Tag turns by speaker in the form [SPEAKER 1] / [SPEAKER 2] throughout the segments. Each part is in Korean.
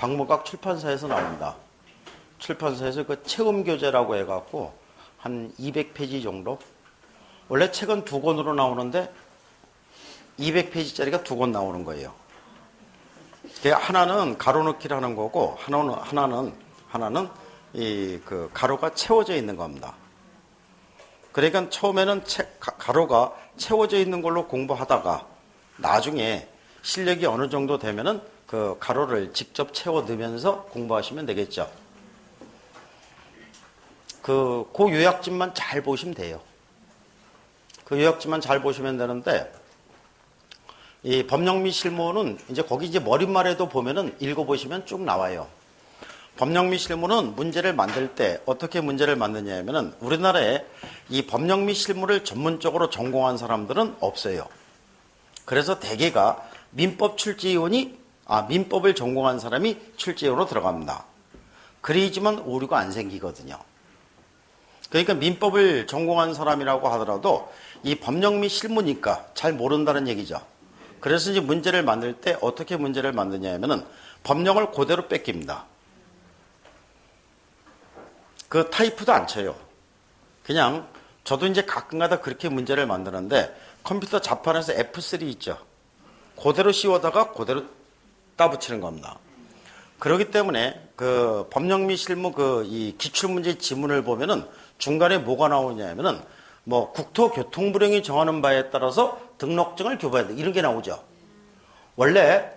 [SPEAKER 1] 박문각 출판사에서 나옵니다. 출판사에서 그 체험교재라고 해갖고 한 200페이지 정도. 원래 책은 2권으로 나오는데 200페이지짜리가 2권 나오는 거예요. 하나는 가로넣기를 하는 거고 하나는 이 그 가로가 채워져 있는 겁니다. 그러니까 처음에는 가로가 채워져 있는 걸로 공부하다가 나중에 실력이 어느 정도 되면은 그 가로를 직접 채워 넣으면서 공부하시면 되겠죠. 그 요약집만 잘 보시면 돼요. 그 요약집만 잘 보시면 되는데, 이 법령 및 실무는 이제 거기 이제 머릿말에도 보면은 읽어보시면 쭉 나와요. 법령 및 실무는 문제를 만들 때 어떻게 문제를 만드냐 하면은 우리나라에 이 법령 및 실무를 전문적으로 전공한 사람들은 없어요. 그래서 대개가 민법을 전공한 사람이 출제위원으로 들어갑니다. 그래야지만 오류가 안 생기거든요. 그러니까 민법을 전공한 사람이라고 하더라도 이 법령 및 실무니까 잘 모른다는 얘기죠. 그래서 이제 문제를 만들 때 어떻게 문제를 만드냐 하면은 법령을 그대로 뺏깁니다. 그 타이프도 안 쳐요. 그냥 저도 이제 가끔가다 그렇게 문제를 만드는데 컴퓨터 자판에서 F3 있죠. 그대로 씌워다가 그대로 따붙이는 겁니다. 그렇기 때문에 그 법령 및 실무 이 기출문제 지문을 보면은 중간에 뭐가 나오냐면은 뭐 국토교통부령이 정하는 바에 따라서 등록증을 교부해야 돼. 이런 게 나오죠. 원래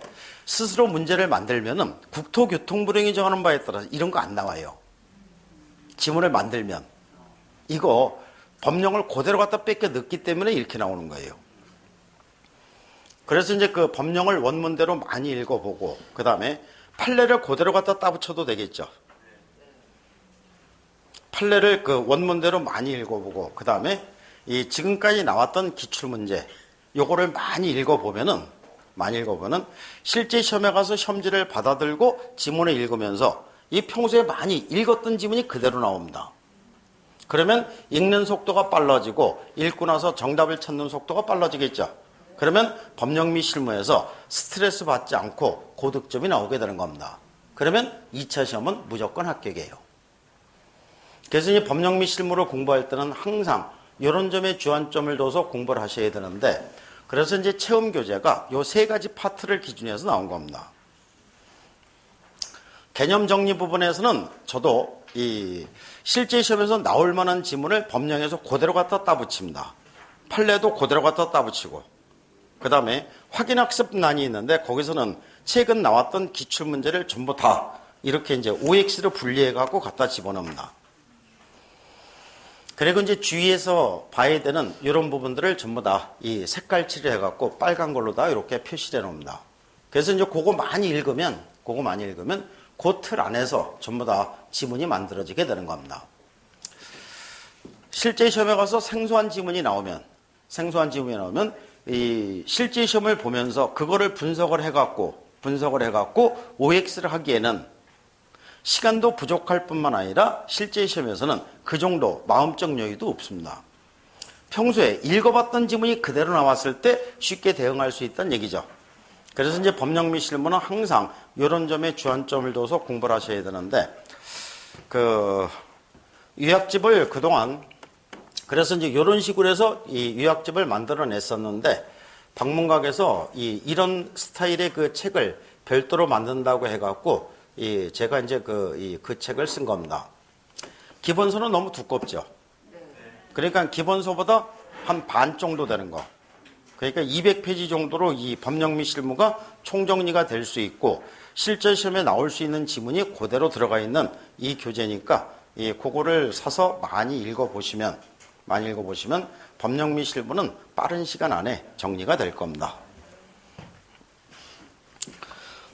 [SPEAKER 1] 스스로 문제를 만들면은 국토교통부령이 정하는 바에 따라서 이런 거 안 나와요. 지문을 만들면. 이거 법령을 그대로 갖다 뺏겨 넣기 때문에 이렇게 나오는 거예요. 그래서 이제 그 법령을 원문대로 많이 읽어보고, 그 다음에 판례를 그대로 갖다 따붙여도 되겠죠. 판례를 그 원문대로 많이 읽어보고, 그 다음에 이 지금까지 나왔던 기출문제, 요거를 많이 읽어보면은 실제 시험에 가서 시험지를 받아들고 지문을 읽으면서 이 평소에 많이 읽었던 지문이 그대로 나옵니다. 그러면 읽는 속도가 빨라지고 읽고 나서 정답을 찾는 속도가 빨라지겠죠. 그러면 법령 및 실무에서 스트레스 받지 않고 고득점이 나오게 되는 겁니다. 그러면 2차 시험은 무조건 합격이에요. 그래서 이 법령 및 실무를 공부할 때는 항상 이런 점에 주안점을 둬서 공부를 하셔야 되는데, 그래서 이제 체험 교재가 요 3가지 파트를 기준해서 나온 겁니다. 개념 정리 부분에서는 저도 이 실제 시험에서 나올 만한 지문을 법령에서 그대로 갖다 따붙입니다. 판례도 그대로 갖다 따붙이고, 그 다음에 확인학습란이 있는데 거기서는 최근 나왔던 기출문제를 전부 다 이렇게 이제 OX로 분리해갖고 갖다 집어넣습니다. 그리고 이제 주위에서 봐야 되는 이런 부분들을 전부 다 이 색깔 칠해갖고 빨간 걸로 다 이렇게 표시해 놓습니다. 그래서 이제 그거 많이 읽으면 그 틀 안에서 전부 다 지문이 만들어지게 되는 겁니다. 실제 시험에 가서 생소한 지문이 나오면 이 실제 시험을 보면서 그거를 분석을 해갖고 OX를 하기에는 시간도 부족할 뿐만 아니라 실제 시험에서는 그 정도 마음적 여유도 없습니다. 평소에 읽어봤던 지문이 그대로 나왔을 때 쉽게 대응할 수 있다는 얘기죠. 그래서 이제 법령 및 실무는 항상 이런 점에 주안점을 둬서 공부를 하셔야 되는데, 그 요약집을 그동안 그래서 이제 이런 식으로 해서 이 요약집을 만들어냈었는데, 박문각에서 이런 스타일의 그 책을 별도로 만든다고 해갖고 제가 이제 그 책을 쓴 겁니다. 기본서는 너무 두껍죠. 그러니까 기본서보다 한 반 정도 되는 거. 그러니까 200페이지 정도로 이 법령 및 실무가 총정리가 될 수 있고 실제 시험에 나올 수 있는 지문이 그대로 들어가 있는 이 교재니까 그거를 사서 많이 읽어보시면 법령 및 실무는 빠른 시간 안에 정리가 될 겁니다.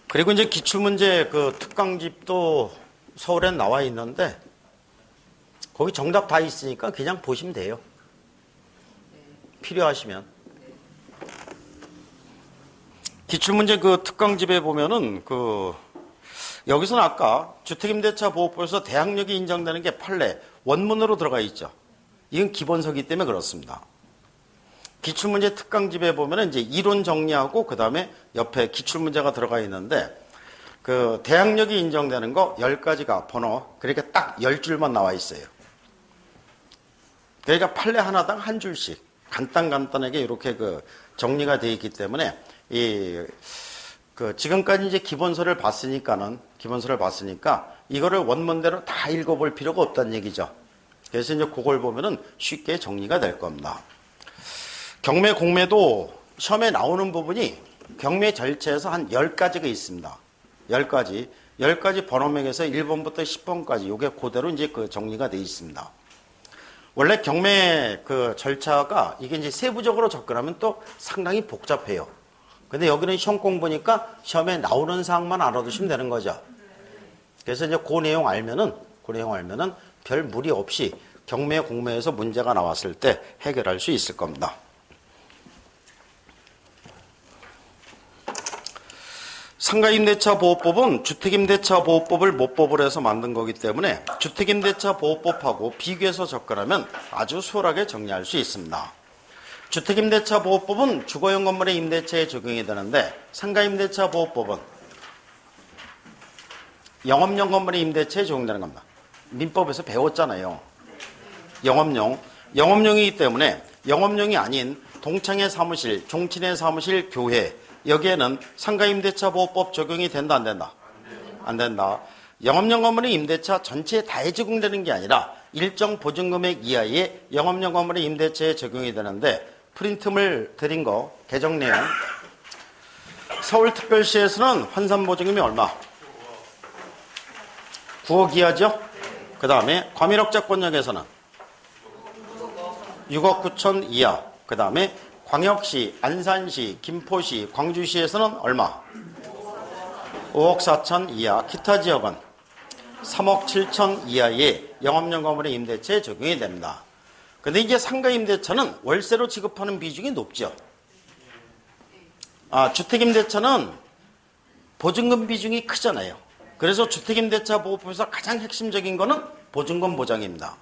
[SPEAKER 1] 그리고 이제 기출문제 그 특강집도 서울에 나와 있는데 거기 정답 다 있으니까 그냥 보시면 돼요. 필요하시면. 기출문제 그 특강집에 보면은 여기서는 아까 주택임대차 보호법에서 대항력이 인정되는 게 판례 원문으로 들어가 있죠. 이건 기본서기 때문에 그렇습니다. 기출문제 특강집에 보면은 이제 이론 정리하고 그 다음에 옆에 기출문제가 들어가 있는데 그 대항력이 인정되는 거 10가지가 번호, 그러니까 딱 10줄만 나와 있어요. 그러니까 판례 하나당 한 줄씩 간단하게 이렇게 그 정리가 되어 있기 때문에 지금까지 이제 기본서를 봤으니까 이거를 원문대로 다 읽어볼 필요가 없다는 얘기죠. 그래서 이제 그걸 보면은 쉽게 정리가 될 겁니다. 경매 공매도 시험에 나오는 부분이 경매 절차에서 한 10가지가 있습니다. 10가지 번호명에서 1번부터 10번까지 요게 그대로 이제 그 정리가 되어 있습니다. 원래 경매 그 절차가 이게 이제 세부적으로 접근하면 또 상당히 복잡해요. 근데 여기는 시험 공부니까 시험에 나오는 사항만 알아두시면 되는 거죠. 그래서 이제 그 내용 알면은 별 무리 없이 경매 공매에서 문제가 나왔을 때 해결할 수 있을 겁니다. 상가임대차보호법은 주택임대차보호법을 모법을 해서 만든 거기 때문에 주택임대차보호법하고 비교해서 접근하면 아주 수월하게 정리할 수 있습니다. 주택임대차보호법은 주거용 건물의 임대차에 적용이 되는데 상가임대차보호법은 영업용 건물의 임대차에 적용되는 겁니다. 민법에서 배웠잖아요. 영업용이기 때문에 영업용이 아닌 동창회 사무실, 종친회 사무실, 교회 여기에는 상가임대차보호법 적용이 된다 안 된다? 안 된다. 영업용 건물의 임대차 전체에 다 적용되는 게 아니라 일정 보증금액 이하의 영업용 건물의 임대차에 적용이 되는데 프린트물 드린 거 개정 내용 서울특별시에서는 환산보증금이 얼마? 9억 이하죠? 그 다음에 과밀억자권역에서는 6억 9천 이하. 그 다음에 광역시, 안산시, 김포시, 광주시에서는 얼마? 5억 4천 이하. 기타 지역은 3억 7천 이하의 영업용 건물의 임대차에 적용이 됩니다. 근데 이제 상가임대차는 월세로 지급하는 비중이 높죠. 주택임대차는 보증금 비중이 크잖아요. 그래서 주택임대차 보호법에서 가장 핵심적인 거는 보증금 보장입니다.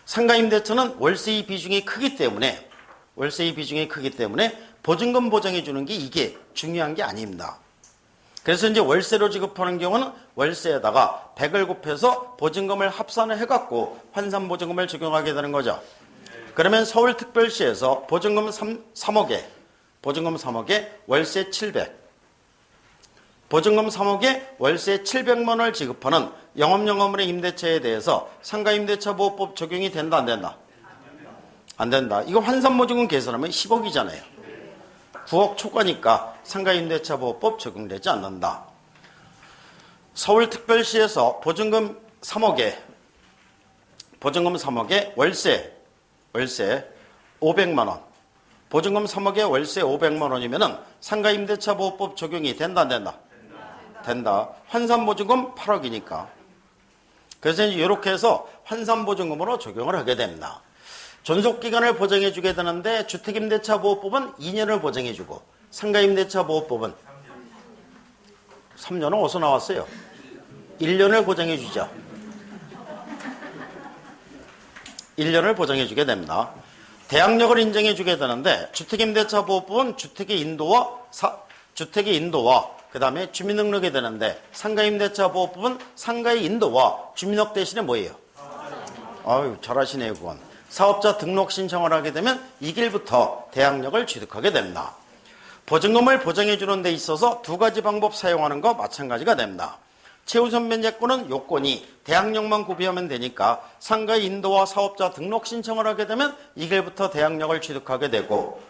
[SPEAKER 1] 상가임대차는 월세의 비중이 크기 때문에 보증금 보장해 주는 게 이게 중요한 게 아닙니다. 그래서 이제 월세로 지급하는 경우는 월세에다가 100을 곱해서 보증금을 합산을 해갖고 환산보증금을 적용하게 되는 거죠. 그러면 서울특별시에서 보증금 3억에 월세 700, 보증금 3억에 월세 700만 원을 지급하는 영업용 건물의 임대차에 대해서 상가임대차보호법 적용이 된다 안 된다? 안 된다. 이거 환산보증금 계산하면 10억이잖아요. 9억 초과니까 상가임대차보호법 적용되지 않는다. 서울특별시에서 보증금 3억에 월세 500만 원, 보증금 3억에 월세 500만 원이면은 상가임대차보호법 적용이 된다 안 된다? 된다. 환산보증금 8억이니까. 그래서 이렇게 해서 환산보증금으로 적용을 하게 됩니다. 존속기간을 보장해주게 되는데 주택임대차보호법은 2년을 보장해주고 상가임대차보호법은 3년은 어디서 나왔어요? 1년을 보장해주죠. 1년을 보장해주게 됩니다. 대항력을 인정해주게 되는데 주택임대차보호법은 주택의 인도와 그 다음에 주민등록이 되는데 상가임대차보호법은 상가의 인도와 주민등록 대신에 뭐예요? 아유 잘하시네요 그건. 사업자 등록 신청을 하게 되면 이 길부터 대항력을 취득하게 됩니다. 보증금을 보장해주는 데 있어서 두 가지 방법 사용하는 거 마찬가지가 됩니다. 최우선 면제권은 요건이 대항력만 구비하면 되니까 상가의 인도와 사업자 등록 신청을 하게 되면 이 길부터 대항력을 취득하게 되고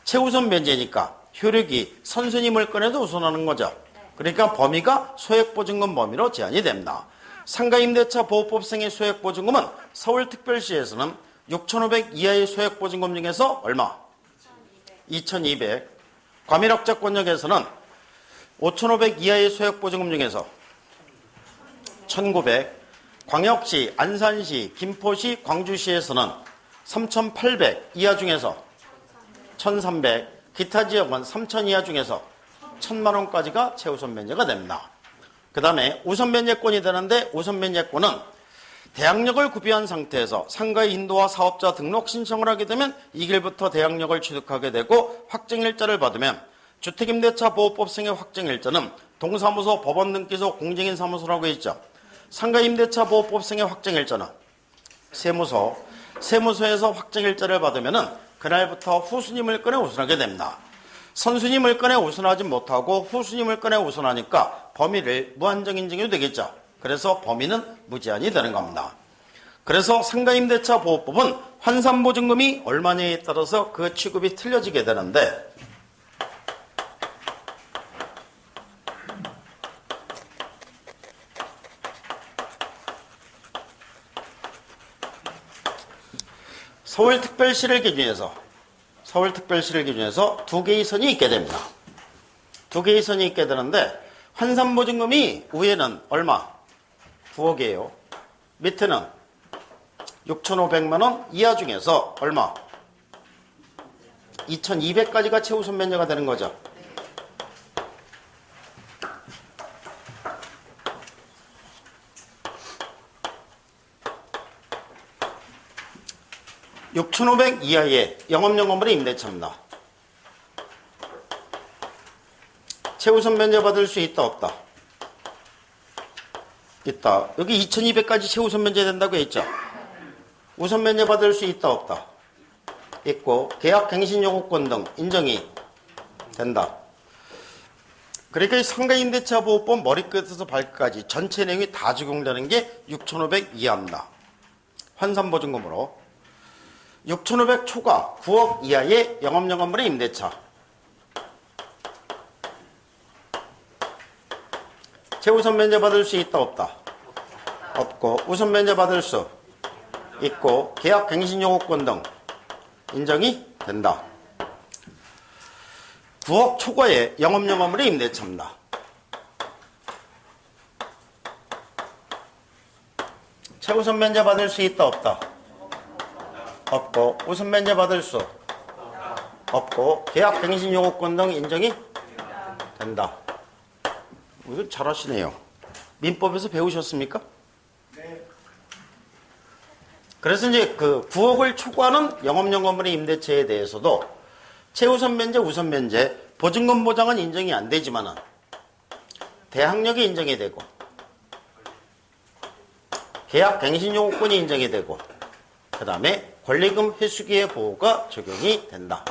[SPEAKER 1] 최우선 면제니까 효력이 선순위 물건에도 우선하는 거죠. 그러니까 범위가 소액보증금 범위로 제한이 됩니다. 상가임대차보호법상의 소액보증금은 서울특별시에서는 6,500 이하의 소액보증금 중에서 얼마? 2,200. 과밀억자권역에서는 5,500 이하의 소액보증금 중에서 1,900. 광역시, 안산시, 김포시, 광주시에서는 3,800 이하 중에서 1,300. 기타 지역은 3,000 이하 중에서 1,000만 원까지가 최우선 면제가 됩니다. 그 다음에 우선 면제권이 되는데 우선 면제권은 대항력을 구비한 상태에서 상가의 인도와 사업자 등록 신청을 하게 되면 이 길부터 대항력을 취득하게 되고 확정일자를 받으면 주택임대차보호법상의 확정일자는 동사무소, 법원 등기소, 공증인 사무소라고 있죠. 상가임대차 보호법상의 확정일자는 세무소, 세무소에서 확정일자를 받으면은 그날부터 후순임을 꺼내 우선하게 됩니다. 선순임을 꺼내 우선하지 못하고 후순임을 꺼내 우선하니까 범위를 무한정 인정해도 되겠죠. 그래서 범위는 무제한이 되는 겁니다. 그래서 상가임대차 보호법은 환산보증금이 얼마냐에 따라서 그 취급이 틀려지게 되는데, 서울특별시를 기준해서 두 개의 선이 있게 됩니다. 두 개의 선이 있게 되는데, 환산보증금이 위에는 얼마? 9억이에요. 밑에는 6,500만 원 이하 중에서 얼마? 2,200까지가 최우선 면제가 되는 거죠. (6,500) 이하의 영업용건물의 임대차입니다. 최우선 면제 받을 수 있다 없다? 있다. 여기 2,200까지 최우선 면제 된다고 했죠. 우선 면제 받을 수 있다 없다? 있고, 계약 갱신 요구권 등 인정이 된다. 그러니까 이 상가임대차 보호법 머리끝에서 발끝까지 전체 내용이 다 적용되는 게 6,500 이하입니다. 환산보증금으로 6,500 초과 9억 이하의 영업용건물의 임대차, 최우선 면제 받을 수 있다 없다? 없고, 우선 면제 받을 수 있고, 계약 갱신 요구권 등 인정이 된다. 9억 초과의 영업용건물의 임대차입니다. 최우선 면제 받을 수 있다 없다? 없고, 우선 면제 받을 수 없고, 계약 갱신 요구권 등 인정이 된다. 이거 잘하시네요. 민법에서 배우셨습니까? 네. 그래서 이제 그 9억을 초과하는 영업용건물의 임대차에 대해서도 최우선 면제, 우선 면제, 보증금 보장은 인정이 안 되지만은 대항력이 인정이 되고, 계약 갱신 요구권이 인정이 되고, 그 다음에 권리금 회수기의 보호가 적용이 된다.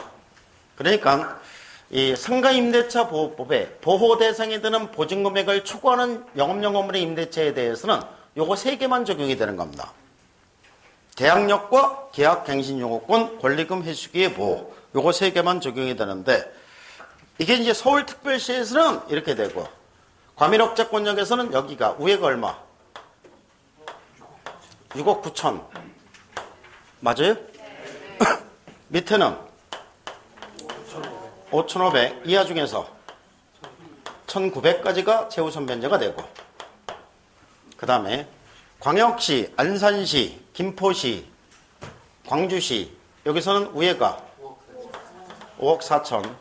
[SPEAKER 1] 그러니까 이 상가임대차 보호법에 보호 대상에 드는 보증금액을 초과하는 영업용건물의 임대차에 대해서는 요거 3개만 적용이 되는 겁니다. 대항력과 계약갱신요구권, 권리금 회수기의 보호, 요거 3개만 적용이 되는데, 이게 이제 서울특별시에서는 이렇게 되고, 과밀억자권역에서는 여기가 위에가 얼마? 6억 9천. 맞아요? 밑에는 5,500 이하 중에서 1,900까지가 최우선 면제가 되고, 그 다음에 광역시, 안산시, 김포시, 광주시, 여기서는 위에가 5억 4천,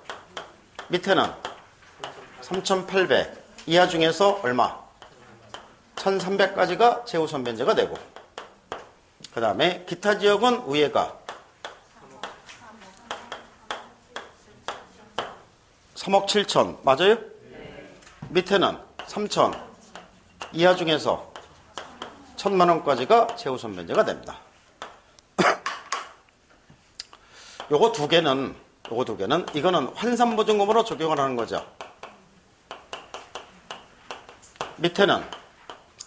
[SPEAKER 1] 밑에는 3,800 이하 중에서 얼마? 1,300까지가 최우선 면제가 되고, 그 다음에 기타 지역은 위에가 3억 7천, 맞아요? 밑에는 3천 이하 중에서 1,000만 원까지가 최우선 면제가 됩니다. 요거 두 개는 이거는 환산보증금으로 적용을 하는 거죠. 밑에는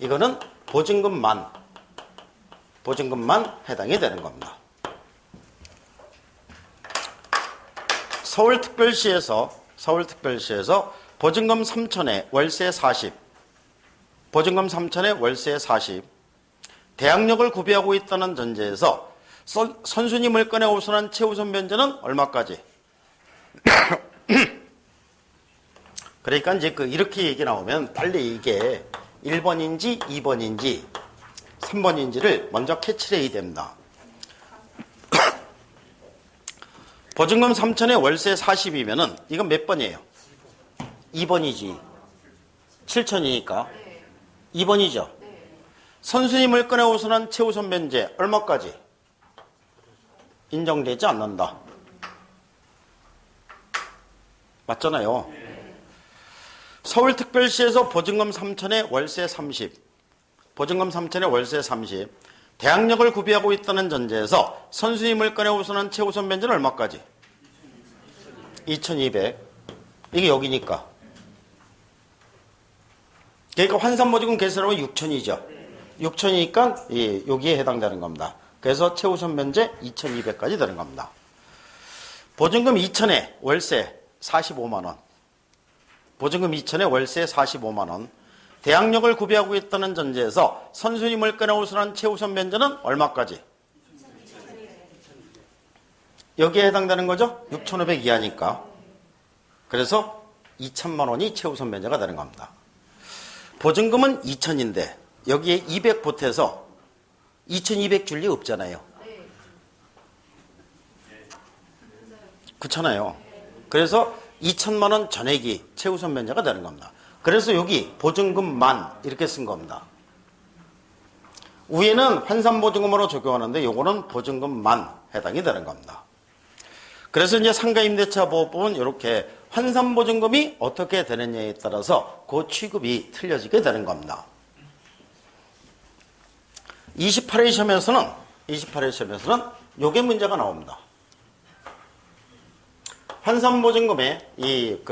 [SPEAKER 1] 이거는 보증금만 해당이 되는 겁니다. 서울특별시에서 보증금 3천에 월세 40, 보증금 3천에 월세 40, 대항력을 구비하고 있다는 전제에서 선순임을 꺼내 우선한 최우선 면제는 얼마까지? 그러니까 이제 이렇게 얘기 나오면 빨리 이게 1번인지 2번인지 3번인지를 먼저 캐치를 해야 됩니다. 보증금 3천에 월세 40이면은 이건 몇 번이에요? 2번이지. 7천이니까 2번이죠. 선순임을 꺼내 우선한 최우선 면제 얼마까지? 인정되지 않는다. 서울특별시에서 보증금 3천에 월세 30, 보증금 3천에 월세 30, 대항력을 구비하고 있다는 전제에서 선순위 물건에 우선한 최우선 면제는 얼마까지? 2200. 이게 여기니까. 그러니까 환산보증금 계산하면 6000이죠. 6000이니까 여기에 해당되는 겁니다. 그래서 최우선 면제 2200까지 되는 겁니다. 보증금 2000에 월세 45만 원. 보증금 2000에 월세 45만 원. 대항력을 구비하고 있다는 전제에서 선순위 물건에 우선한 최우선 면제는 얼마까지? 여기에 해당되는 거죠? 6,500 이하니까. 그래서 2천만 원이 최우선 면제가 되는 겁니다. 보증금은 2천인데 여기에 200 보태서 2,200 줄 리 없잖아요. 그렇잖아요. 그래서 2천만 원 전액이 최우선 면제가 되는 겁니다. 그래서 여기 보증금만 이렇게 쓴 겁니다. 위에는 환산보증금으로 적용하는데 요거는 보증금만 해당이 되는 겁니다. 그래서 이제 상가임대차 보호법은 이렇게 환산보증금이 어떻게 되느냐에 따라서 그 취급이 틀려지게 되는 겁니다. 28회 시험에서는 요게 문제가 나옵니다. 환산보증금의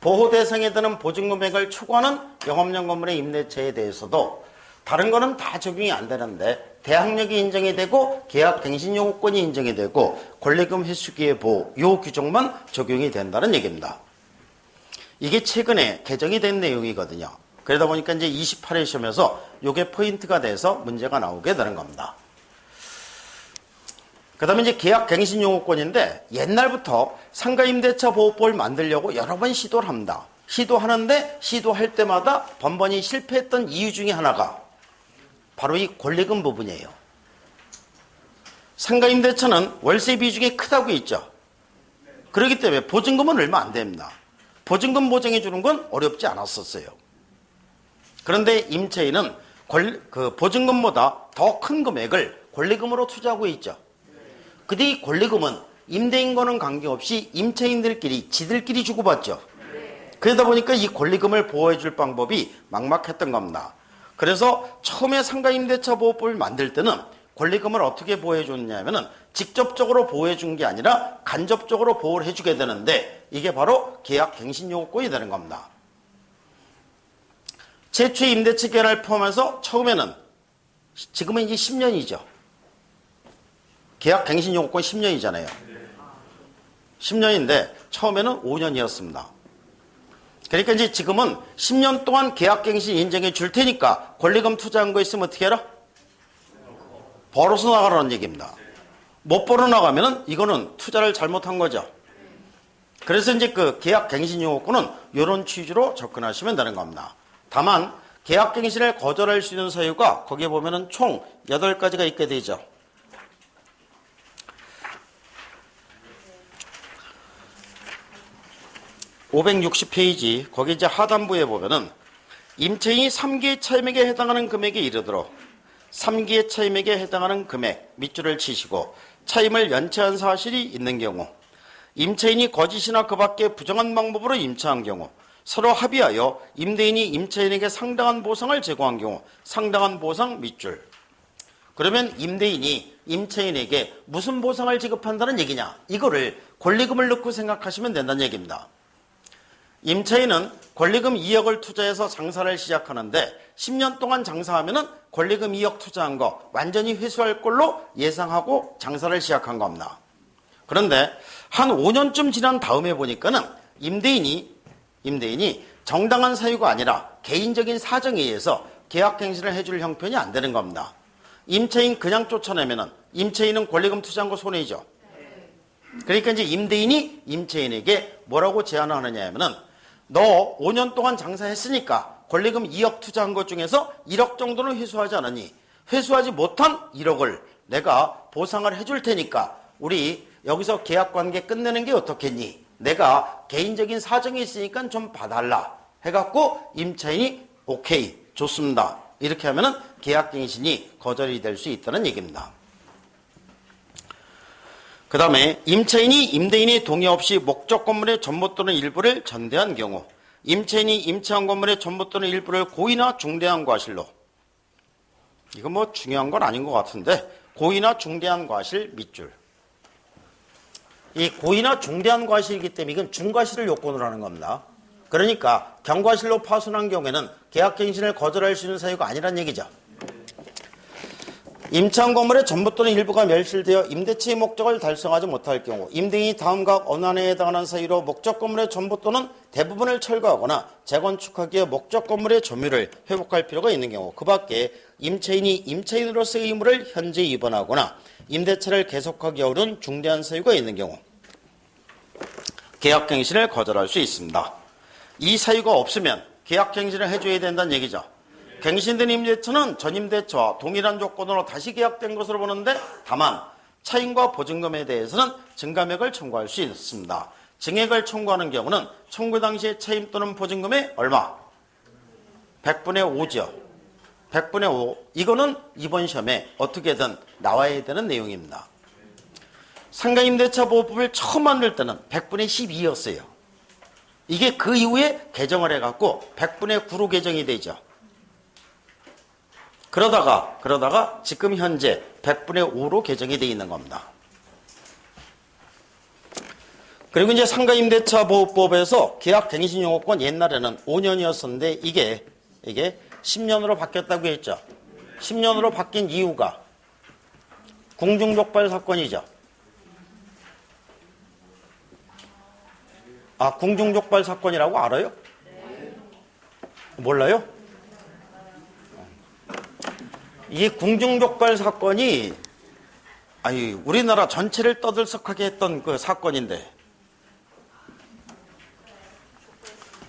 [SPEAKER 1] 보호 대상에 드는 보증금액을 초과하는 영업용 건물의 임대차에 대해서도 다른 거는 다 적용이 안 되는데 대항력이 인정이 되고 계약 갱신 요구권이 인정이 되고 권리금 회수기의 보호 요 규정만 적용이 된다는 얘기입니다. 이게 최근에 개정이 된 내용이거든요. 그러다 보니까 이제 28회 시험에서 요게 포인트가 돼서 문제가 나오게 되는 겁니다. 그 다음에 이제 계약 갱신 요구권인데 옛날부터 상가임대차 보호법을 만들려고 여러 번 시도를 합니다. 시도하는데 시도할 때마다 번번이 실패했던 이유 중에 하나가 바로 이 권리금 부분이에요. 상가임대차는 월세 비중이 크다고 했죠. 그렇기 때문에 보증금은 얼마 안 됩니다. 보증금 보장해 주는 건 어렵지 않았었어요. 그런데 임차인은 보증금보다 더 큰 금액을 권리금으로 투자하고 있죠. 근데 이 권리금은 임대인과는 관계없이 임차인들끼리 지들끼리 주고받죠. 그러다 보니까 이 권리금을 보호해 줄 방법이 막막했던 겁니다. 그래서 처음에 상가임대차 보호법을 만들 때는 권리금을 어떻게 보호해 줬냐면은 직접적으로 보호해 준 게 아니라 간접적으로 보호를 해주게 되는데 이게 바로 계약 갱신 요구권이 되는 겁니다. 최초의 임대차 기간을 포함해서 처음에는 지금은 이제 10년이죠. 계약 갱신 요구권 10년이잖아요. 10년인데 처음에는 5년이었습니다. 그러니까 이제 지금은 10년 동안 계약 갱신 인정해 줄 테니까 권리금 투자한 거 있으면 어떻게 해라? 벌어서 나가라는 얘기입니다. 못 벌어 나가면은 이거는 투자를 잘못한 거죠. 그래서 이제 그 계약 갱신 요구권은 이런 취지로 접근하시면 되는 겁니다. 다만 계약 갱신을 거절할 수 있는 사유가 거기에 보면은 총 8가지가 있게 되죠. 560페이지 거기 이제 하단부에 보면은 임차인이 3기의 차임액에 해당하는 금액에 이르도록 3기의 차임액에 해당하는 금액 밑줄을 치시고 차임을 연체한 사실이 있는 경우 임차인이 거짓이나 그 밖의 부정한 방법으로 임차한 경우 서로 합의하여 임대인이 임차인에게 상당한 보상을 제공한 경우 상당한 보상 밑줄. 그러면 임대인이 임차인에게 무슨 보상을 지급한다는 얘기냐, 이거를 권리금을 넣고 생각하시면 된다는 얘기입니다. 임차인은 권리금 2억을 투자해서 장사를 시작하는데 10년 동안 장사하면은 권리금 2억 투자한 거 완전히 회수할 걸로 예상하고 장사를 시작한 겁니다. 그런데 한 5년쯤 지난 다음에 보니까는 임대인이 정당한 사유가 아니라 개인적인 사정에 의해서 계약 갱신을 해줄 형편이 안 되는 겁니다. 임차인 그냥 쫓아내면은 임차인은 권리금 투자한 거 손해죠. 그러니까 이제 임대인이 임차인에게 뭐라고 제안을 하느냐 하면은 너 5년 동안 장사했으니까 권리금 2억 투자한 것 중에서 1억 정도는 회수하지 않았니? 회수하지 못한 1억을 내가 보상을 해줄 테니까 우리 여기서 계약관계 끝내는 게 어떻겠니? 내가 개인적인 사정이 있으니까 좀 봐달라 해갖고 임차인이 오케이 좋습니다 이렇게 하면은 계약갱신이 거절이 될 수 있다는 얘기입니다. 그 다음에 임차인이 임대인의 동의 없이 목적 건물의 전부 또는 일부를 전대한 경우 임차인이 임차한 건물의 전부 또는 일부를 고의나 중대한 과실로, 이거 뭐 중요한 건 아닌 것 같은데, 고의나 중대한 과실 밑줄. 이 고의나 중대한 과실이기 때문에 이건 중과실을 요건으로 하는 겁니다. 그러니까 경과실로 파손한 경우에는 계약갱신을 거절할 수 있는 사유가 아니란 얘기죠. 임차한 건물의 전부 또는 일부가 멸실되어 임대차의 목적을 달성하지 못할 경우 임대인이 다음과 어느 하나에 해당하는 사유로 목적 건물의 전부 또는 대부분을 철거하거나 재건축하기 위해 목적 건물의 점유를 회복할 필요가 있는 경우, 그 밖에 임차인이 임차인으로서의 의무를 현재 위반하거나 임대차를 계속하기 어려운 중대한 사유가 있는 경우 계약갱신을 거절할 수 있습니다. 이 사유가 없으면 계약갱신을 해줘야 된다는 얘기죠. 갱신된 임대차는 전임대차와 동일한 조건으로 다시 계약된 것으로 보는데, 다만 차임과 보증금에 대해서는 증감액을 청구할 수 있습니다. 증액을 청구하는 경우는 청구 당시의 차임 또는 보증금의 얼마? 100분의 5죠. 100분의 5. 이거는 이번 시험에 어떻게든 나와야 되는 내용입니다. 상가임대차 보호법을 처음 만들 때는 100분의 12였어요. 이게 그 이후에 개정을 해갖고 100분의 9로 개정이 되죠. 그러다가 지금 현재 100분의 5로 개정이 되어 있는 겁니다. 그리고 이제 상가임대차 보호법에서 계약갱신용호권 옛날에는 5년이었었는데 이게 10년으로 바뀌었다고 했죠. 10년으로 바뀐 이유가 궁중족발 사건이죠. 아, 궁중족발 사건이라고 알아요? 몰라요? 이 궁중족발 사건이 우리나라 전체를 떠들썩하게 했던 그 사건인데,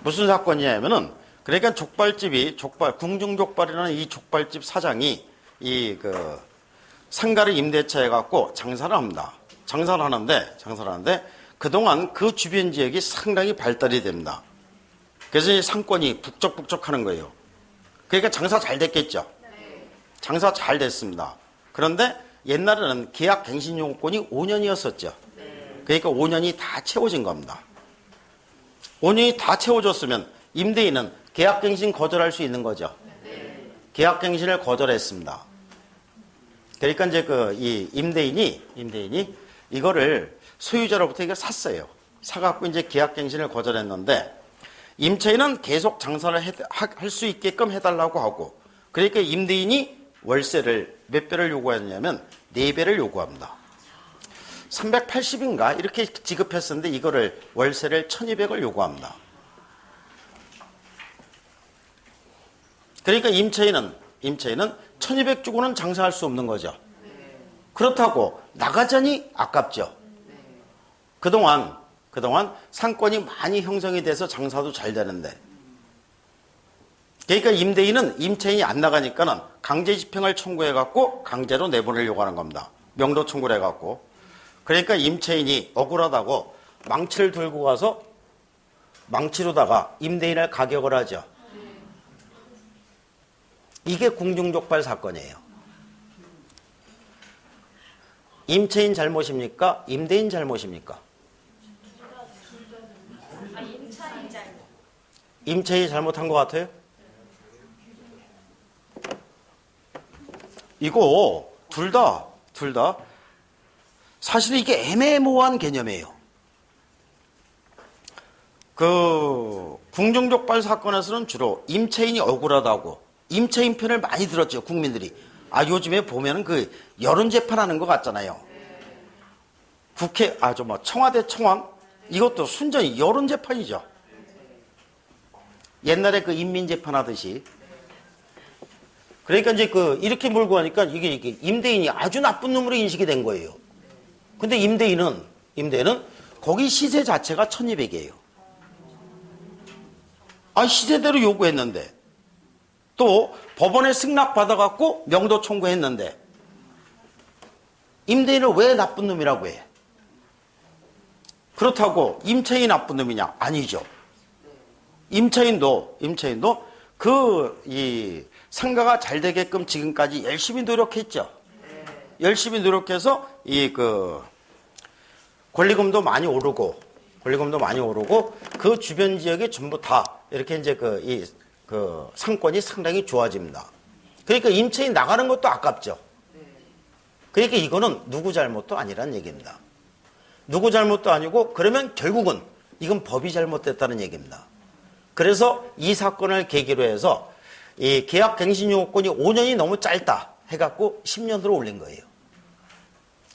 [SPEAKER 1] 무슨 사건이냐면은, 그러니까 궁중족발이라는 이 족발집 사장이 상가를 임대차해 갖고 장사를 합니다. 장사를 하는데 그동안 그 주변 지역이 상당히 발달이 됩니다. 그래서 이 상권이 북적북적 하는 거예요. 그러니까 장사 잘 됐겠죠. 장사 잘 됐습니다. 그런데 옛날에는 계약갱신용권이 5년이었었죠. 그러니까 5년이 다 채워진 겁니다. 5년이 다 채워졌으면 임대인은 계약갱신 거절할 수 있는 거죠. 계약갱신을 거절했습니다. 그러니까 이제 이 임대인이 이거를 소유자로부터 이걸 샀어요. 사갖고 이제 계약갱신을 거절했는데, 임차인은 계속 장사를 할 수 있게끔 해달라고 하고, 그러니까 임대인이 월세를 몇 배를 요구하냐면 4배를 요구합니다. 380인가 이렇게 지급했었는데 이거를 월세를 1200을 요구합니다. 그러니까 임차인은 1200 주고는 장사할 수 없는 거죠. 그렇다고 나가자니 아깝죠. 그동안 상권이 많이 형성이 돼서 장사도 잘 되는데, 그러니까 임대인은 임차인이 안 나가니까는 강제 집행을 청구해갖고 강제로 내보내려고 하는 겁니다. 명도 청구를 해갖고. 그러니까 임차인이 억울하다고 망치를 들고 가서 망치로다가 임대인을 가격을 하죠. 이게 궁중족발 사건이에요. 임차인 잘못입니까? 임대인 잘못입니까? 임차인이 잘못한 것 같아요? 이거 둘 다 사실 이게 애매모호한 개념이에요. 궁중족발 사건에서는 주로 임차인이 억울하다고 임차인 편을 많이 들었죠, 국민들이. 요즘에 보면은 여론 재판하는 것 같잖아요. 청와대 청왕 이것도 순전히 여론 재판이죠. 옛날에 인민 재판하듯이. 그러니까 이제 이렇게 몰고 가니까 이게 임대인이 아주 나쁜 놈으로 인식이 된 거예요. 근데 임대인은 거기 시세 자체가 1200이에요. 시세대로 요구했는데, 또 법원에 승낙받아갖고 명도 청구했는데, 임대인을 왜 나쁜 놈이라고 해? 그렇다고 임차인이 나쁜 놈이냐? 아니죠. 임차인도 상가가 잘 되게끔 지금까지 열심히 노력했죠. 열심히 노력해서 권리금도 많이 오르고 그 주변 지역이 전부 다 이렇게 이제 그 상권이 상당히 좋아집니다. 그러니까 임차인 나가는 것도 아깝죠. 그러니까 이거는 누구 잘못도 아니란 얘기입니다. 누구 잘못도 아니고 그러면 결국은 이건 법이 잘못됐다는 얘기입니다. 그래서 이 사건을 계기로 해서 이 계약갱신요건이 5년이 너무 짧다 해갖고 10년으로 올린 거예요.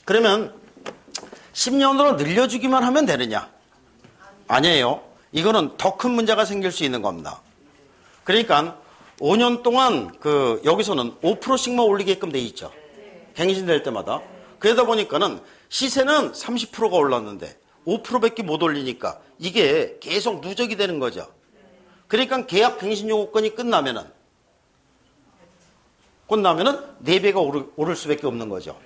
[SPEAKER 1] 그러면 10년으로 늘려주기만 하면 되느냐? 아니에요. 이거는 더 큰 문제가 생길 수 있는 겁니다. 그러니까 5년 동안 여기서는 5%씩만 올리게끔 돼 있죠. 갱신될 때마다. 그러다 보니까는 시세는 30%가 올랐는데 5%밖에 못 올리니까 이게 계속 누적이 되는 거죠. 그러니까 계약 갱신 요건이 끝나면은 4배가 오를 수밖에 없는 거죠.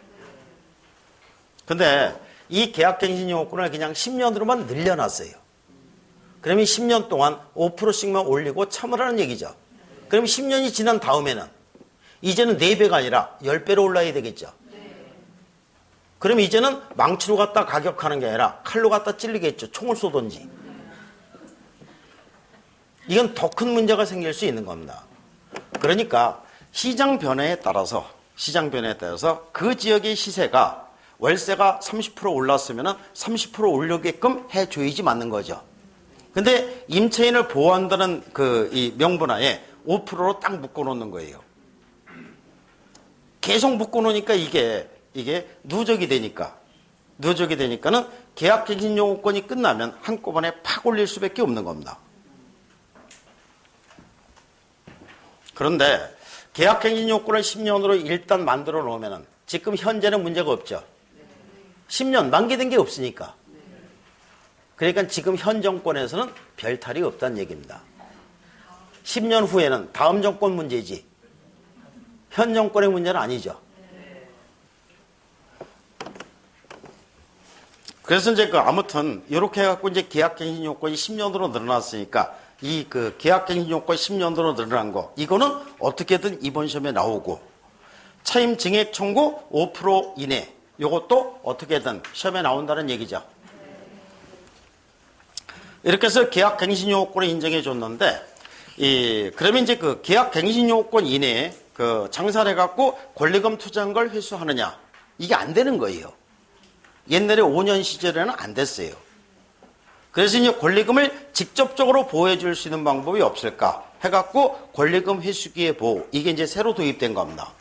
[SPEAKER 1] 근데 이 계약 갱신 요건을 그냥 10년으로만 늘려놨어요. 그러면 10년 동안 5%씩만 올리고 참으라는 얘기죠. 그럼 10년이 지난 다음에는 이제는 4배가 아니라 10배로 올라야 되겠죠. 그럼 이제는 망치로 갖다 가격하는 게 아니라 칼로 갖다 찔리겠죠. 총을 쏘든지. 이건 더 큰 문제가 생길 수 있는 겁니다. 그러니까 시장 변화에 따라서 그 지역의 시세가 월세가 30% 올랐으면 30% 올려게끔 해줘야지 맞는 거죠. 근데 임차인을 보호한다는 이 명분하에 5%로 딱 묶어놓는 거예요. 계속 묶어놓으니까 이게 누적이 되니까는 계약갱신 요건이 끝나면 한꺼번에 팍 올릴 수밖에 없는 겁니다. 그런데 계약갱신 요건을 10년으로 일단 만들어 놓으면은 지금 현재는 문제가 없죠. 10년 만기된 게 없으니까. 그러니까 지금 현 정권에서는 별 탈이 없다는 얘기입니다. 10년 후에는 다음 정권 문제지 현 정권의 문제는 아니죠. 그래서 이제 아무튼 이렇게 해갖고 이제 계약갱신 요건이 10년으로 늘어났으니까 이 계약갱신 요건이 10년으로 늘어난 거 이거는 어떻게든 이번 시험에 나오고 차임 증액 청구 5% 이내 요것도 어떻게든 시험에 나온다는 얘기죠. 이렇게 해서 계약갱신 요건을 인정해 줬는데 그러면 이제 계약갱신 요건 이내에 장사를 해갖고 권리금 투자한 걸 회수하느냐 이게 안 되는 거예요. 옛날에 5년 시절에는 안 됐어요. 그래서 이제 권리금을 직접적으로 보호해 줄 수 있는 방법이 없을까 해갖고 권리금 회수기의 보호 이게 이제 새로 도입된 겁니다.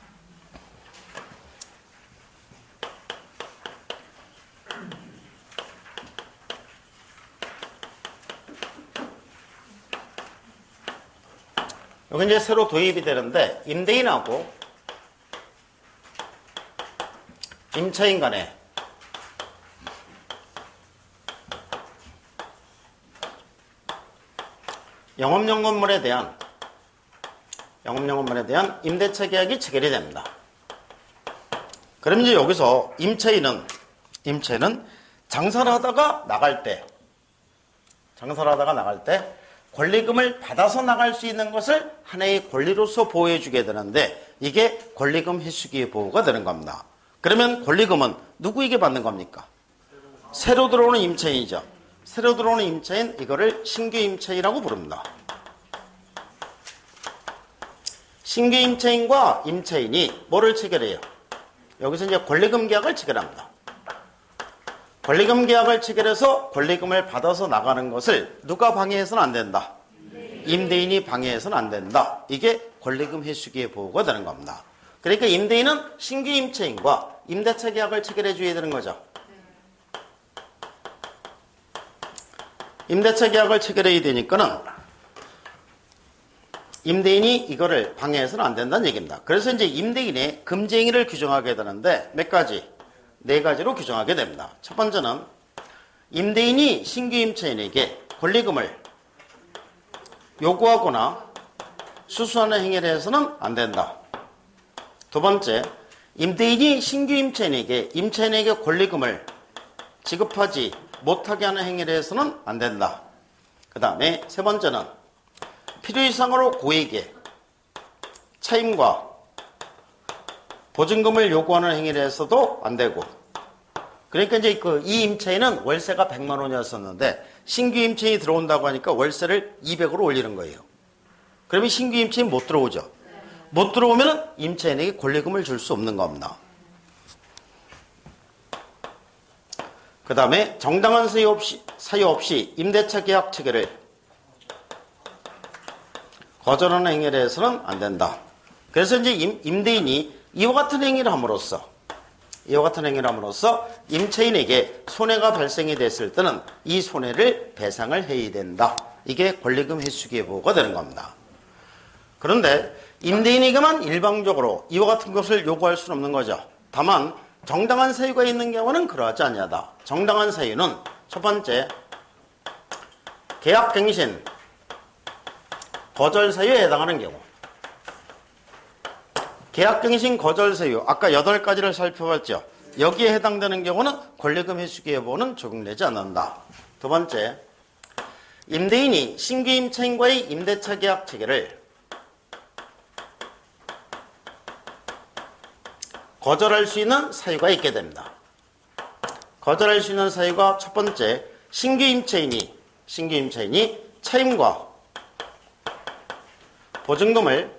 [SPEAKER 1] 여기 이제 새로 도입이 되는데 임대인하고 임차인 간에 영업용건물에 대한 임대차 계약이 체결이 됩니다. 그럼 이제 여기서 임차인은 장사를 하다가 나갈 때 권리금을 받아서 나갈 수 있는 것을 하나의 권리로서 보호해 주게 되는데 이게 권리금 회수기의 보호가 되는 겁니다. 그러면 권리금은 누구에게 받는 겁니까? 새로 들어오는 임차인이죠. 새로 들어오는 임차인 이거를 신규 임차인이라고 부릅니다. 신규 임차인과 임차인이 뭐를 체결해요? 여기서 이제 권리금 계약을 체결합니다. 권리금 계약을 체결해서 권리금을 받아서 나가는 것을 누가 방해해서는 안 된다. 임대인이 방해해서는 안 된다. 이게 권리금 회수기의 보호가 되는 겁니다. 그러니까 임대인은 신규 임차인과 임대차 계약을 체결해 줘야 되는 거죠. 임대차 계약을 체결해야 되니까는 임대인이 이거를 방해해서는 안 된다는 얘기입니다. 그래서 이제 임대인의 금지 행위를 규정하게 되는데 몇 가지? 4가지로 규정하게 됩니다. 첫 번째는 임대인이 신규 임차인에게 권리금을 요구하거나 수수하는 행위를 해서는 안 된다. 두 번째, 임대인이 신규 임차인에게 권리금을 지급하지 못하게 하는 행위를 해서는 안 된다. 그 다음에 세 번째는 필요 이상으로 고액의 차임과 보증금을 요구하는 행위를 해서도 안 되고 그러니까 이제 이 임차인은 월세가 100만 원이었었는데 신규 임차인이 들어온다고 하니까 월세를 200으로 올리는 거예요. 그러면 신규 임차인 못 들어오죠. 못 들어오면 임차인에게 권리금을 줄 수 없는 겁니다. 그 다음에 정당한 사유 없이 임대차 계약 체결을 거절하는 행위에 대해서는 안 된다. 그래서 이제 임대인이 이와 같은 행위를 함으로써 임차인에게 손해가 발생이 됐을 때는 이 손해를 배상을 해야 된다. 이게 권리금 회수기의 보호가 되는 겁니다. 그런데 임대인에게만 일방적으로 이와 같은 것을 요구할 수는 없는 거죠. 다만 정당한 사유가 있는 경우는 그러하지 아니하다. 정당한 사유는 첫 번째, 계약갱신 거절 사유에 해당하는 경우. 계약갱신 거절 사유, 아까 8가지를 살펴봤죠. 여기에 해당되는 경우는 권리금 회수기 여부는 적용되지 않는다. 두 번째, 임대인이 신규 임차인과의 임대차 계약 체결을 거절할 수 있는 사유가 있게 됩니다. 거절할 수 있는 사유가 첫 번째, 신규 임차인이 차임과 보증금을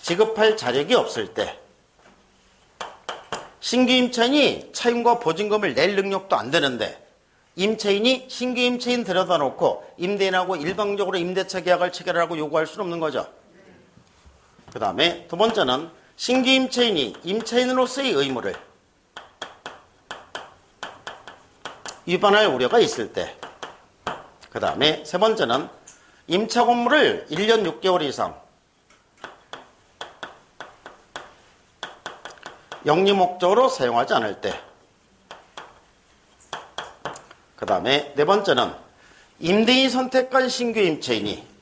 [SPEAKER 1] 지급할 자력이 없을 때, 신규 임차인이 차임과 보증금을 낼 능력도 안 되는데 임차인이 신규 임차인 들여다 놓고 임대인하고 일방적으로 임대차 계약을 체결하라고 요구할 수는 없는 거죠. 그 다음에 두 번째는 신규 임차인이 임차인으로서의 의무를 위반할 우려가 있을 때, 그 다음에 세 번째는 임차 건물을 1년 6개월 이상 영리 목적으로 사용하지 않을 때, 그 다음에 네 번째는 임대인이 선택한 신규 임차인이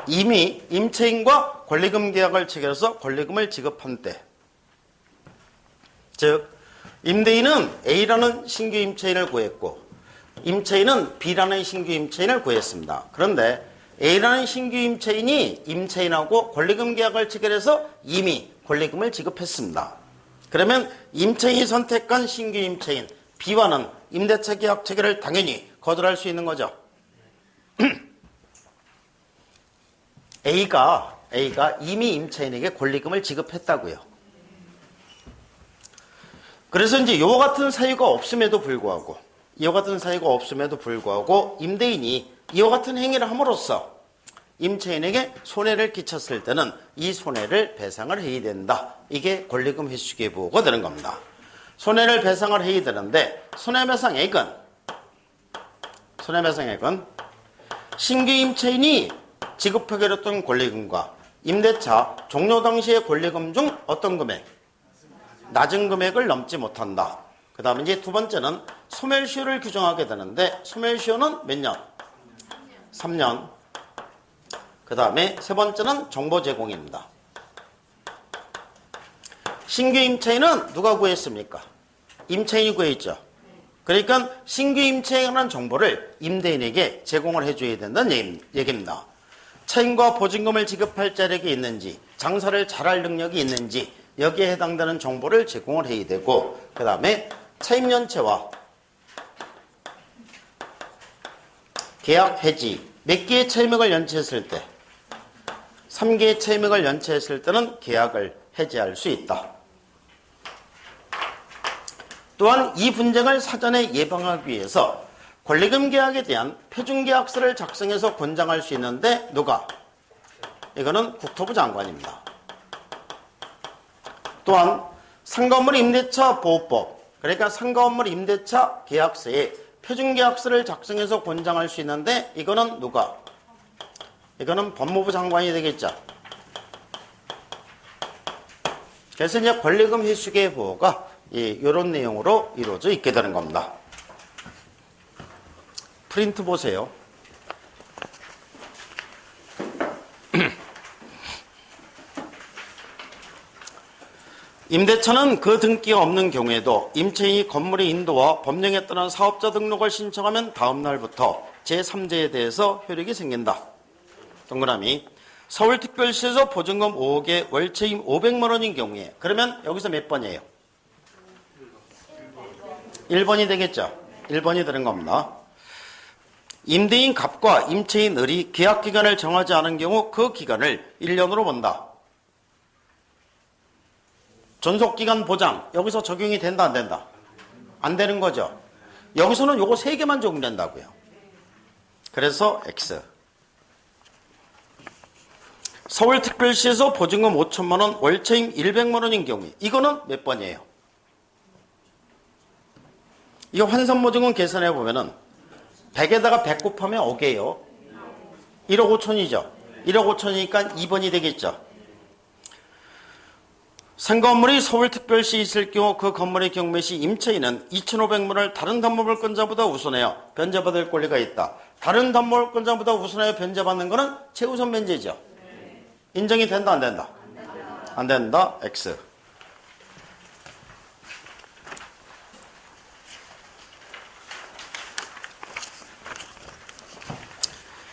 [SPEAKER 1] 이미 임차인과 권리금 계약을 체결해서 권리금을 지급한 때, 즉 임대인은 A라는 신규 임차인을 구했고 임차인은 B라는 신규 임차인을 구했습니다. 그런데 A라는 신규 임차인이 임차인하고 권리금 계약을 체결해서 이미 권리금을 지급했습니다. 그러면 임차인이 선택한 신규 임차인 B와는 임대차 계약 체결을 당연히 거절할 수 있는 거죠. A가 이미 임차인에게 권리금을 지급했다고요. 그래서 이제 이와 같은 사유가 없음에도 불구하고 임대인이 이와 같은 행위를 함으로써 임차인에게 손해를 끼쳤을 때는 이 손해를 배상을 해야 된다. 이게 권리금 회수기의 보호가 되는 겁니다. 손해를 배상을 해야 되는데 손해배상액은 신규 임차인이 지급하기로 했던 권리금과 임대차 종료 당시의 권리금 중 어떤 금액? 낮은 금액을 넘지 못한다. 그 다음에 이제 두 번째는 소멸시효를 규정하게 되는데 소멸시효는 몇 년? 3년. 그 다음에 세 번째는 정보 제공입니다. 신규 임차인은 누가 구했습니까? 임차인이 구했죠. 그러니까 신규 임차인에 관한 정보를 임대인에게 제공을 해줘야 된다는 얘기입니다. 차임과 보증금을 지급할 자력이 있는지, 장사를 잘할 능력이 있는지 여기에 해당되는 정보를 제공을 해야 되고, 그 다음에 차임연체와 계약 해지, 몇 개의 차임액을 연체했을 때, 3개의 차임액을 연체했을 때는 계약을 해지할 수 있다. 또한 이 분쟁을 사전에 예방하기 위해서 권리금 계약에 대한 표준계약서를 작성해서 권장할 수 있는데 누가? 이거는 국토부 장관입니다. 또한 상가건물 임대차 보호법, 그러니까 상가건물 임대차 계약서에 표준계약서를 작성해서 권장할 수 있는데 이거는 누가? 이거는 법무부 장관이 되겠죠. 그래서 이제 권리금 회수기의 보호가 이런 내용으로 이루어져 있게 되는 겁니다. 프린트 보세요. 임대차는 그 등기가 없는 경우에도 임차인이 건물의 인도와 법령에 따른 사업자 등록을 신청하면 다음 날부터 제3제에 대해서 효력이 생긴다. 동그라미. 서울특별시에서 보증금 5억에 월세임 500만 원인 경우에 그러면 여기서 몇 번이에요? 1번이 되겠죠. 1번이 되는 겁니다. 임대인 갑과 임차인 을이 계약기간을 정하지 않은 경우 그 기간을 1년으로 본다. 존속기간 보장 여기서 적용이 된다 안 된다? 안 되는 거죠. 여기서는 요거 3개만 적용된다고요. 그래서 X. 서울특별시에서 보증금 5천만 원, 월세임 100만 원인 경우에 이거는 몇 번이에요? 이거 환산보증금 계산해 보면은 100에다가 100 곱하면 5개예요. 1억 5천이죠. 1억 5천이니까 2번이 되겠죠. 생 건물이 서울특별시에 있을 경우 그 건물의 경매 시 임차인은 2,500만 원을 다른 담보물권자보다 우선하여 변제받을 권리가 있다. 다른 담보물권자보다 우선하여 변제받는 것은 최우선 변제죠. 인정이 된다 안 된다? 안 된다. X.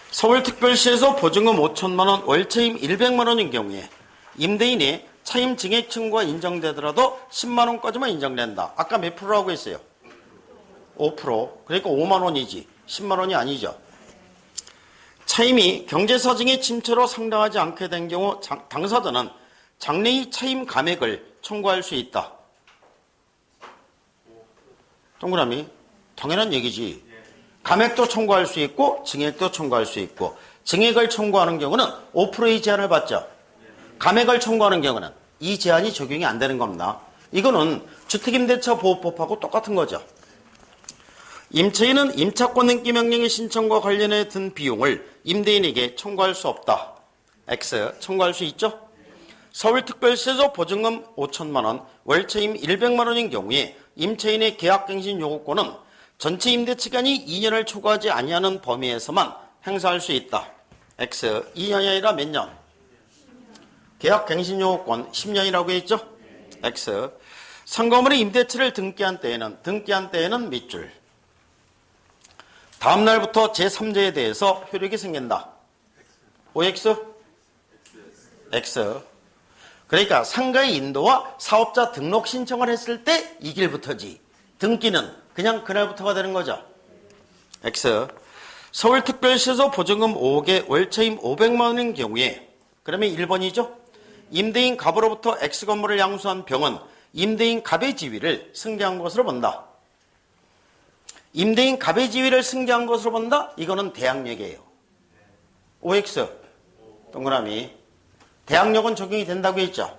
[SPEAKER 1] 서울특별시에서 보증금 5천만 원, 월세임 100만 원인 경우에 임대인이 차임 증액 청구가 인정되더라도 10만 원까지만 인정된다. 아까 몇 프로라고 했어요? 5%. 그러니까 5만 원이지 10만 원이 아니죠. 차임이 경제사정의 침체로 상당하지 않게 된 경우 당사자는 장래의 차임 감액을 청구할 수 있다. 동그라미 당연한 얘기지. 감액도 청구할 수 있고 증액도 청구할 수 있고 증액을 청구하는 경우는 5%의 제한을 받죠. 감액을 청구하는 경우는 이 제한이 적용이 안 되는 겁니다. 이거는 주택임대차보호법하고 똑같은 거죠. 임차인은 임차권 등기 명령의 신청과 관련해 든 비용을 임대인에게 청구할 수 없다. X. 청구할 수 있죠? 서울특별시에서 보증금 5천만 원, 월세임 100만 원인 경우에 임차인의 계약갱신 요구권은 전체 임대기간이 2년을 초과하지 아니하는 범위에서만 행사할 수 있다. X. 2년이 아니라 몇 년? 계약갱신 요구권 10년이라고 했죠? X. 상거물의 임대차를 등기한 때에는 밑줄. 다음 날부터 제3자에 대해서 효력이 생긴다. OX? X. 그러니까 상가의 인도와 사업자 등록 신청을 했을 때 이 길부터지. 등기는 그냥 그날부터가 되는 거죠. X. 서울특별시에서 보증금 5억에 월세임 500만 원인 경우에 그러면 1번이죠. 임대인 갑으로부터 X건물을 양수한 병은 임대인 갑의 지위를 승계한 것으로 본다. 임대인 갑의 지위를 승계한 것으로 본다? 이거는 대항력이에요. OX. 동그라미. 대항력은 적용이 된다고 했죠.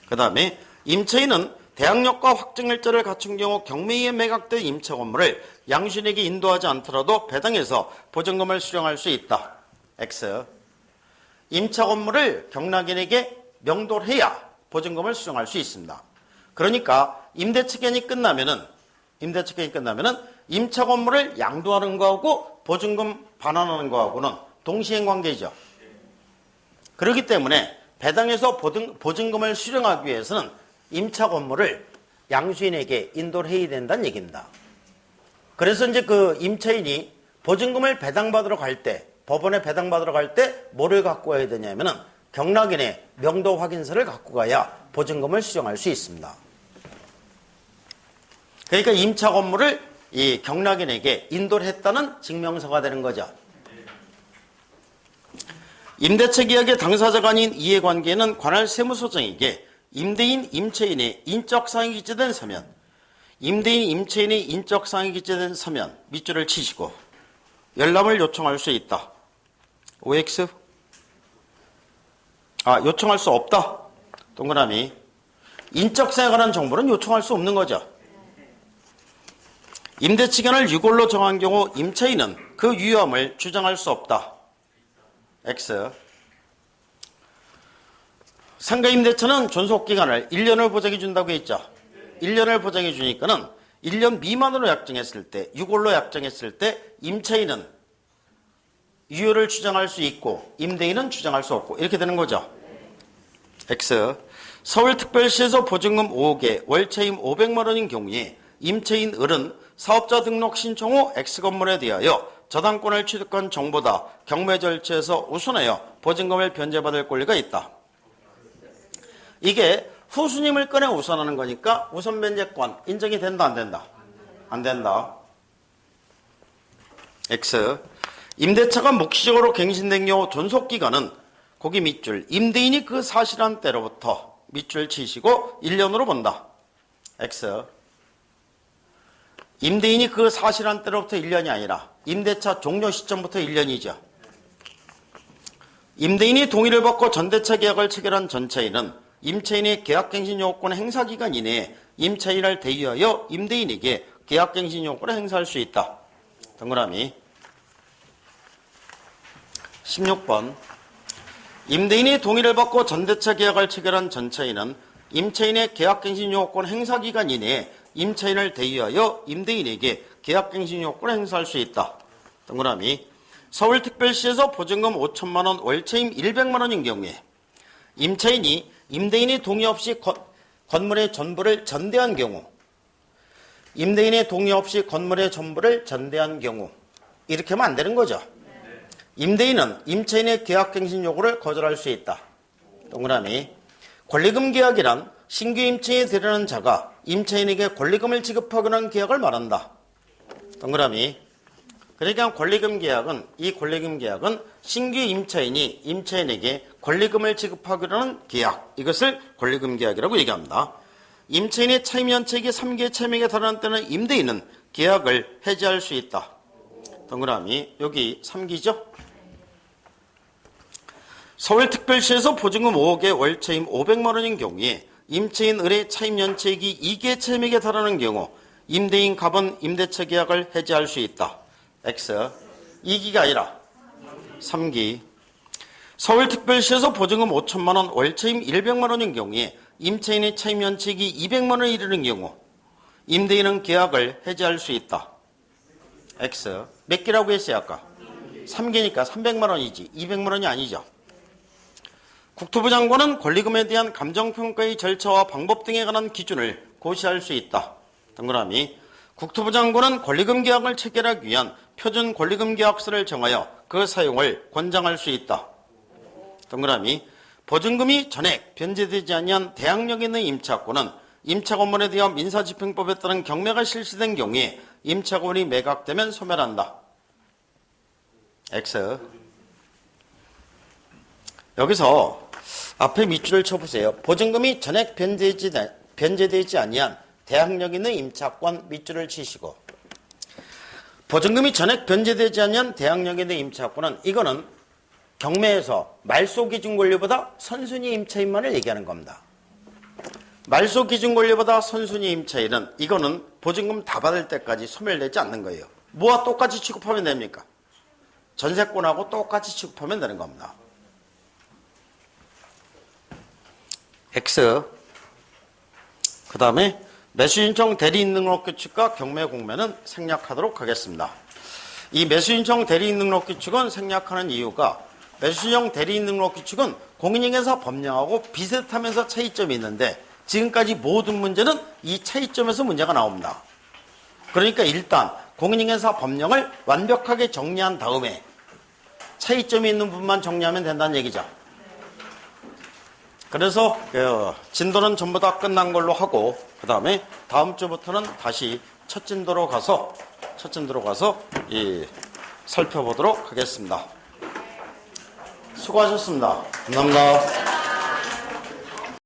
[SPEAKER 1] 그 다음에 임차인은 대항력과 확정일자를 갖춘 경우 경매에 매각된 임차 건물을 양수인에게 인도하지 않더라도 배당해서 보증금을 수령할 수 있다. X. 임차 건물을 경락인에게 명도를 해야 보증금을 수령할 수 있습니다. 그러니까 임대차기간이 끝나면은 임차 건물을 양도하는 거하고 보증금 반환하는 거하고는 동시행 관계죠. 그렇기 때문에 배당해서 보증금을 수령하기 위해서는 임차 건물을 양수인에게 인도를 해야 된다는 얘기입니다. 그래서 이제 그 임차인이 보증금을 배당받으러 갈 때, 법원에 배당받으러 갈 때 뭐를 갖고 와야 되냐면은 경락인의 명도 확인서를 갖고 가야 보증금을 수령할 수 있습니다. 그러니까 임차 건물을 이 경락인에게 인도를 했다는 증명서가 되는 거죠. 임대차 계약의 당사자가 아닌 이해관계는 관할 세무서장에게 임대인, 임차인의 인적사항이 기재된 서면, 임대인, 임차인의 인적사항이 기재된 서면 밑줄을 치시고 열람을 요청할 수 있다. OX? 요청할 수 없다. 동그라미. 인적사항에 관한 정보는 요청할 수 없는 거죠. 임대치간을 유골로 정한 경우 임차인은 그 유효함을 주장할 수 없다. X. 상가 임대차는 존속기간을 1년을 보장해 준다고 했죠. 1년을 보장해 주니까는 1년 미만으로 약정했을 때, 유골로 약정했을 때 임차인은 유효를 주장할 수 있고 임대인은 주장할 수 없고 이렇게 되는 거죠. X. 서울특별시에서 보증금 5억에 월세임 500만 원인 경우에 임차인 을은 사업자 등록 신청 후 X건물에 대하여 저당권을 취득한 정보다 경매 절차에서 우선하여 보증금을 변제받을 권리가 있다. 이게 후수님을 꺼내 우선하는 거니까 우선 변제권 인정이 된다 안 된다? 안 된다. X. 임대차가 묵시적으로 갱신된 경우 존속기간은 거기 밑줄 임대인이 그 사실한 때로부터 밑줄 치시고 1년으로 본다. X. 임대인이 그 사실한 때로부터 1년이 아니라 임대차 종료 시점부터 1년이죠. 임대인이 동의를 받고 전대차 계약을 체결한 전차인은 임차인의 계약갱신 요건 행사 기간 이내에 임차인을 대위하여 임대인에게 계약갱신 요건을 행사할 수 있다. 동그라미. 16번. 임대인이 동의를 받고 전대차 계약을 체결한 전차인은 임차인의 계약갱신 요건 행사 기간 이내에 임차인을 대위하여 임대인에게 계약갱신 요건을 행사할 수 있다. 동그라미. 서울특별시에서 보증금 5천만 원, 월세임 100만 원인 경우에 임차인이 임대인의 동의 없이 건물의 전부를 전대한 경우, 임대인의 동의 없이 건물의 전부를 전대한 경우 이렇게 하면 안 되는 거죠. 임대인은 임차인의 계약갱신 요구를 거절할 수 있다. 동그라미. 권리금 계약이란 신규 임차인이 되려는 자가 임차인에게 권리금을 지급하거나 하는 계약을 말한다. 동그라미. 그러니까 권리금 계약은 이 권리금 계약은 신규 임차인이 임차인에게 권리금을 지급하기로 하는 계약, 이것을 권리금 계약이라고 얘기합니다. 임차인의 차임 연체액이 3개의 차임액에 달하는 때는 임대인은 계약을 해지할 수 있다. 동그라미. 여기 3기죠. 서울특별시에서 보증금 5억에 월차임 500만 원인 경우에 임차인 을의 차임 연체액이 2개의 차임액에 달하는 경우 임대인 갑은 임대차 계약을 해지할 수 있다. X. 2기가 아니라 3기. 서울특별시에서 보증금 5천만 원, 월차임 100만 원인 경우에 임차인의 차임 연체액이 200만 원에 이르는 경우 임대인은 계약을 해지할 수 있다. X. 몇 기라고 했어요 아까? 3기니까 300만 원이지 200만 원이 아니죠. 국토부 장관은 권리금에 대한 감정평가의 절차와 방법 등에 관한 기준을 고시할 수 있다. 동그라미. 국토부 장관은 권리금 계약을 체결하기 위한 표준 권리금 계약서를 정하여 그 사용을 권장할 수 있다. 동그라미. 보증금이 전액 변제되지 아니한 대항력 있는 임차권은 임차건물에 대한 민사집행법에 따른 경매가 실시된 경우에 임차건물이 매각되면 소멸한다. X. 여기서 앞에 밑줄을 쳐보세요. 보증금이 전액 변제되지 아니한 대항력 있는 임차권 밑줄을 치시고, 보증금이 전액 변제되지 아니한 대항력 있는 임차권은 이거는 경매에서 말소 기준 권리보다 선순위 임차인만을 얘기하는 겁니다. 말소 기준 권리보다 선순위 임차인은 이거는 보증금 다 받을 때까지 소멸되지 않는 거예요. 뭐와 똑같이 취급하면 됩니까? 전세권하고 똑같이 취급하면 되는 겁니다. X. 그 다음에 매수신청 대리인등록 규칙과 경매 공매는 생략하도록 하겠습니다. 이 매수신청 대리인등록 규칙은 생략하는 이유가 매수신청 대리인등록 규칙은 공인중개사 법령하고 비슷하면서 차이점이 있는데 지금까지 모든 문제는 이 차이점에서 문제가 나옵니다. 그러니까 일단 공인중개사 법령을 완벽하게 정리한 다음에 차이점이 있는 부분만 정리하면 된다는 얘기죠. 그래서 진도는 전부 다 끝난 걸로 하고 그 다음에 다음 주부터는 다시 첫 진도로 가서 살펴보도록 하겠습니다. 수고하셨습니다. 감사합니다.